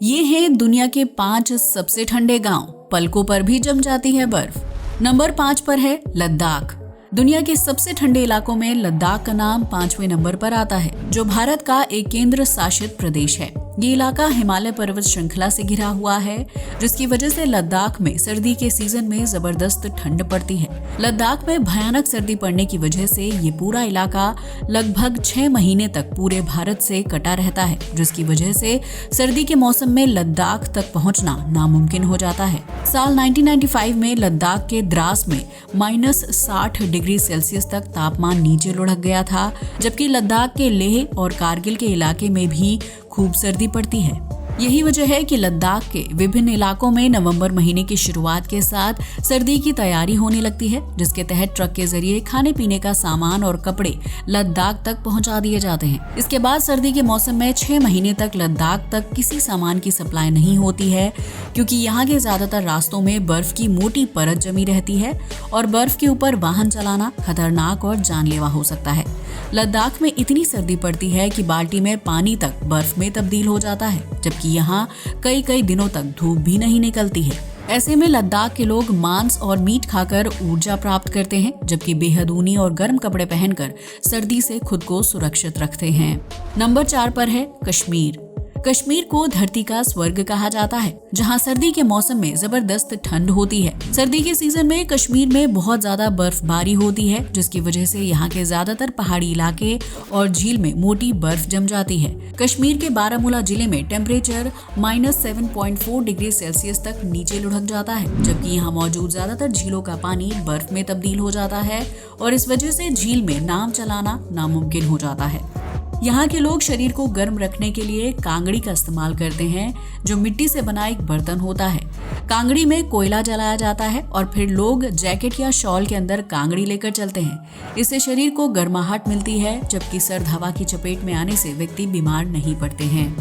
ये हैं दुनिया के 5 सबसे ठंडे गांव, पलकों पर भी जम जाती है बर्फ। नंबर 5 पर है लद्दाख। दुनिया के सबसे ठंडे इलाकों में लद्दाख का नाम 5वें नंबर पर आता है, जो भारत का एक केंद्र शासित प्रदेश है। ये इलाका हिमालय पर्वत श्रृंखला से घिरा हुआ है, जिसकी वजह से लद्दाख में सर्दी के सीजन में जबरदस्त ठंड पड़ती है। लद्दाख में भयानक सर्दी पड़ने की वजह से ये पूरा इलाका लगभग 6 महीने तक पूरे भारत से कटा रहता है, जिसकी वजह से सर्दी के मौसम में लद्दाख तक पहुंचना नामुमकिन हो जाता है। साल 1995 में लद्दाख के द्रास में -60 डिग्री सेल्सियस तक तापमान नीचे लुढ़क गया था, जबकि लद्दाख के लेह और कारगिल के इलाके में भी खूब सर्दी पड़ती है। यही वजह है कि लद्दाख के विभिन्न इलाकों में नवंबर महीने की शुरुआत के साथ सर्दी की तैयारी होने लगती है, जिसके तहत ट्रक के जरिए खाने पीने का सामान और कपड़े लद्दाख तक पहुंचा दिए जाते हैं। इसके बाद सर्दी के मौसम में 6 महीने तक लद्दाख तक किसी सामान की सप्लाई नहीं होती है, क्योंकि यहाँ के ज्यादातर रास्तों में बर्फ की मोटी परत जमी रहती है और बर्फ के ऊपर वाहन चलाना खतरनाक और जानलेवा हो सकता है। लद्दाख में इतनी सर्दी पड़ती है कि बाल्टी में पानी तक बर्फ में तब्दील हो जाता है, जबकि यहाँ कई दिनों तक धूप भी नहीं निकलती है। ऐसे में लद्दाख के लोग मांस और मीट खाकर ऊर्जा प्राप्त करते हैं, जबकि बेहद ऊनी और गर्म कपड़े पहनकर सर्दी से खुद को सुरक्षित रखते हैं। नंबर 4 पर है कश्मीर। कश्मीर को धरती का स्वर्ग कहा जाता है, जहां सर्दी के मौसम में जबरदस्त ठंड होती है। सर्दी के सीजन में कश्मीर में बहुत ज्यादा बर्फबारी होती है, जिसकी वजह से यहाँ के ज्यादातर पहाड़ी इलाके और झील में मोटी बर्फ जम जाती है। कश्मीर के बारामूला जिले में टेम्परेचर -7.4 डिग्री सेल्सियस तक नीचे लुढ़क जाता है, जबकि यहाँ मौजूद ज्यादातर झीलों का पानी बर्फ में तब्दील हो जाता है और इस वजह से झील में नाव चलाना नामुमकिन हो जाता है। यहाँ के लोग शरीर को गर्म रखने के लिए कांगड़ी का इस्तेमाल करते हैं, जो मिट्टी से बना एक बर्तन होता है। कांगड़ी में कोयला जलाया जाता है और फिर लोग जैकेट या शॉल के अंदर कांगड़ी लेकर चलते हैं। इससे शरीर को गर्माहट मिलती है, जबकि सर्द हवा की चपेट में आने से व्यक्ति बीमार नहीं पड़ते हैं।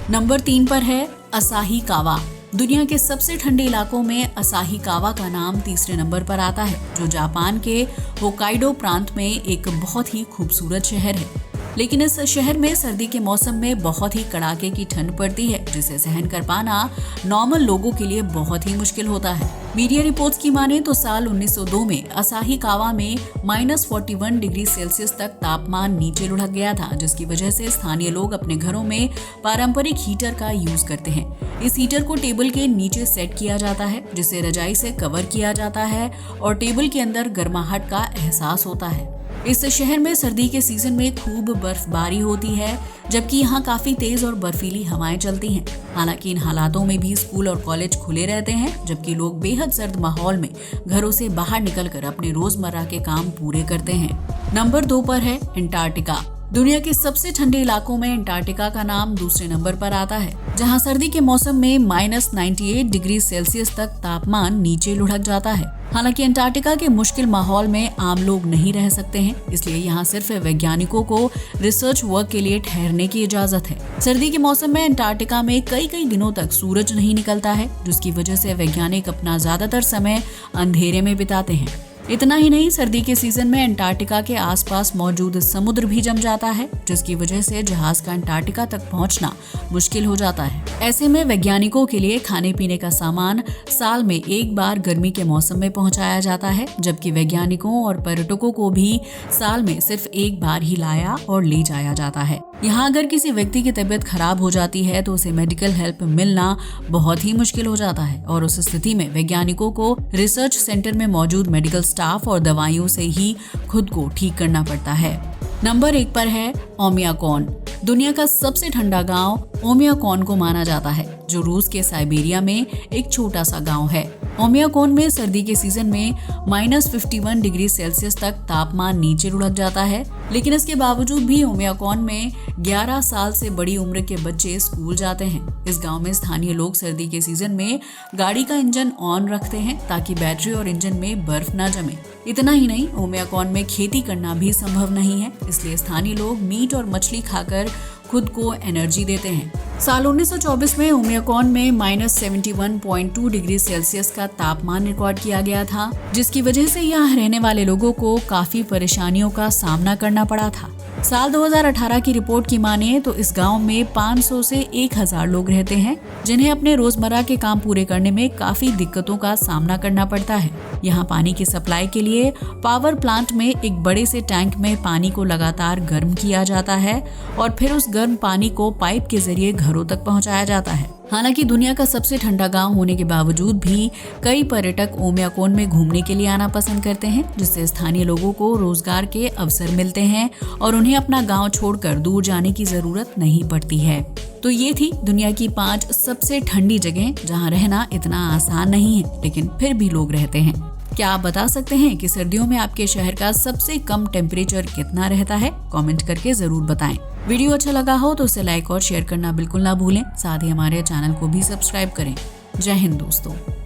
नंबर 3 पर है असाही कावा। दुनिया के सबसे ठंडे इलाकों में असाही कावा का नाम 3रे नंबर पर आता है, जो जापान के होकाइडो प्रांत में एक बहुत ही खूबसूरत शहर है। लेकिन इस शहर में सर्दी के मौसम में बहुत ही कड़ाके की ठंड पड़ती है, जिसे सहन कर पाना नॉर्मल लोगों के लिए बहुत ही मुश्किल होता है। मीडिया रिपोर्ट्स की माने तो साल 1902 में असाही कावा में -41 डिग्री सेल्सियस तक तापमान नीचे लुढ़क गया था, जिसकी वजह से स्थानीय लोग अपने घरों में पारंपरिक हीटर का यूज करते हैं। इस हीटर को टेबल के नीचे सेट किया जाता है, जिसे रजाई से कवर किया जाता है और टेबल के अंदर गर्माहट का एहसास होता है। इस शहर में सर्दी के सीजन में खूब बर्फबारी होती है, जबकि यहाँ काफी तेज और बर्फीली हवाएं चलती हैं। हालांकि इन हालातों में भी स्कूल और कॉलेज खुले रहते हैं, जबकि लोग बेहद सर्द माहौल में घरों से बाहर निकलकर अपने रोजमर्रा के काम पूरे करते हैं। नंबर 2 पर है अंटार्कटिका। दुनिया के सबसे ठंडे इलाकों में अंटार्कटिका का नाम 2रे नंबर पर आता है, जहां सर्दी के मौसम में -98 डिग्री सेल्सियस तक तापमान नीचे लुढ़क जाता है। हालांकि अंटार्कटिका के मुश्किल माहौल में आम लोग नहीं रह सकते हैं, इसलिए यहाँ सिर्फ वैज्ञानिकों को रिसर्च वर्क के लिए ठहरने की इजाजत है। सर्दी के मौसम में अंटार्कटिका में कई दिनों तक सूरज नहीं निकलता है, जिसकी वजह से वैज्ञानिक अपना ज्यादातर समय अंधेरे में बिताते हैं। इतना ही नहीं, सर्दी के सीजन में अंटार्कटिका के आसपास मौजूद समुद्र भी जम जाता है, जिसकी वजह से जहाज का अंटार्कटिका तक पहुंचना मुश्किल हो जाता है। ऐसे में वैज्ञानिकों के लिए खाने पीने का सामान साल में एक बार गर्मी के मौसम में पहुंचाया जाता है, जबकि वैज्ञानिकों और पर्यटकों को भी साल में सिर्फ एक बार ही लाया और ले जाया जाता है। यहाँ अगर किसी व्यक्ति की तबीयत खराब हो जाती है तो उसे मेडिकल हेल्प मिलना बहुत ही मुश्किल हो जाता है और उस स्थिति में वैज्ञानिकों को रिसर्च सेंटर में मौजूद मेडिकल स्टाफ और दवाइयों से ही खुद को ठीक करना पड़ता है। नंबर 1 पर है ओमियाकॉन। दुनिया का सबसे ठंडा गांव ओमियाकॉन को माना जाता है, जो रूस के साइबेरिया में एक छोटा सा गांव है। ओमियाकॉन में सर्दी के सीजन में -51 डिग्री सेल्सियस तक तापमान नीचे लुढ़क जाता है, लेकिन इसके बावजूद भी ओमियाकॉन में 11 साल से बड़ी उम्र के बच्चे स्कूल जाते हैं। इस गांव में स्थानीय लोग सर्दी के सीजन में गाड़ी का इंजन ऑन रखते हैं, ताकि बैटरी और इंजन में बर्फ न जमे। इतना ही नहीं, ओमियाकॉन में खेती करना भी संभव नहीं है, इसलिए स्थानीय लोग मीट और मछली खाकर खुद को एनर्जी देते हैं। साल 1924 में ओमियाकॉन में -71.2 डिग्री सेल्सियस का तापमान रिकॉर्ड किया गया था, जिसकी वजह से यहाँ रहने वाले लोगों को काफी परेशानियों का सामना करना पड़ा था। साल 2018 की रिपोर्ट की माने तो इस गांव में 500 से 1000 लोग रहते हैं, जिन्हें अपने रोजमर्रा के काम पूरे करने में काफी दिक्कतों का सामना करना पड़ता है। यहाँ पानी की सप्लाई के लिए पावर प्लांट में एक बड़े से टैंक में पानी को लगातार गर्म किया जाता है और फिर उस गर्म पानी को पाइप के जरिए घरों तक पहुंचाया जाता है। हालांकि दुनिया का सबसे ठंडा गांव होने के बावजूद भी कई पर्यटक ओमियाकोन में घूमने के लिए आना पसंद करते हैं, जिससे स्थानीय लोगों को रोजगार के अवसर मिलते हैं और उन्हें अपना गांव छोड़कर दूर जाने की जरूरत नहीं पड़ती है। तो ये थी दुनिया की 5 सबसे ठंडी जगह जहां रहना इतना आसान नहीं है, लेकिन फिर भी लोग रहते हैं। क्या आप बता सकते हैं कि सर्दियों में आपके शहर का सबसे कम टेम्परेचर कितना रहता है? कमेंट करके जरूर बताएं। वीडियो अच्छा लगा हो तो उसे लाइक और शेयर करना बिल्कुल ना भूलें। साथ ही हमारे चैनल को भी सब्सक्राइब करें। जय हिंद दोस्तों।